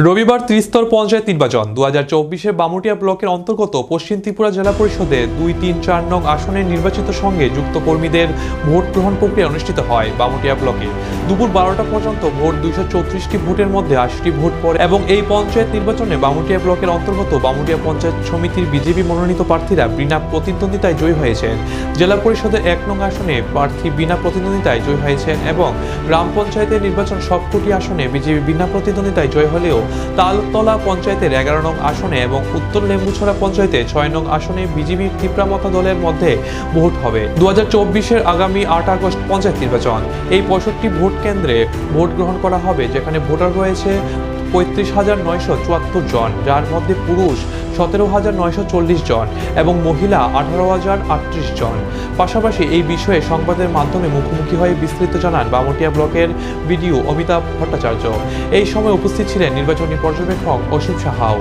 রবিবার ত্রিস্তর পঞ্চায়েত নির্বাচন 2024-এ বামুটিয়া ব্লকের অন্তর্গত পশ্চিম ত্রিপুরা জেলা পরিষদে 2, 3, 4 নং আসনের নির্বাচিত সঙ্গে যুক্ত কর্মীদের ভোট গ্রহণ প্রক্রিয়া অনুষ্ঠিত হয় বামুটিয়া ব্লকে। দুপুর 12টা পর্যন্ত ভোট 234টি ভোটের মধ্যে 80টি ভোট পড়ে এবং এই পঞ্চায়েত নির্বাচনে বামুটিয়া ব্লকের অন্তর্গত বামুটিয়া পঞ্চায়েত সমিতির বিজেপি মনোনীত প্রার্থীরা বিনা প্রতিদ্বন্দ্বিতায় জয়ী হয়েছেন। জেলা পরিষদের 1 নং আসনে প্রার্থী বিনা প্রতিদ্বন্দ্বিতায় জয়ী হয়েছেন এবং গ্রাম পঞ্চায়েতের নির্বাচন সবকটি আসনে বিজেপি বিনা প্রতিদ্বন্দ্বিতায় জয় হলেও তালতলা পঞ্চায়েতের 11 নং আসনে এবং উত্তর লেম্বুছড়া পঞ্চায়েতে 6 নং আসনে বিজেপি তীব্রামতা দলের মধ্যে ভোট হবে। 2024-এর আগামী 8 আগস্ট পঞ্চায়েত নির্বাচন। এই 65 ভোট কেন্দ্রে ভোট গ্রহণ করা হবে, যেখানে ভোটার রয়েছে 35,974 জন, যার মধ্যে পুরুষ 17,940 জন এবং মহিলা 18,038 জন। পাশাপাশি এই বিষয়ে সংবাদের মাধ্যমে মুখোমুখি হয়ে বিস্তারিত জানান বামুটিয়া ব্লকের বিডিও অমিতাভ ভট্টাচার্য। এই সময় উপস্থিত ছিলেন নির্বাচনী পর্যবেক্ষক অসীম সাহাও।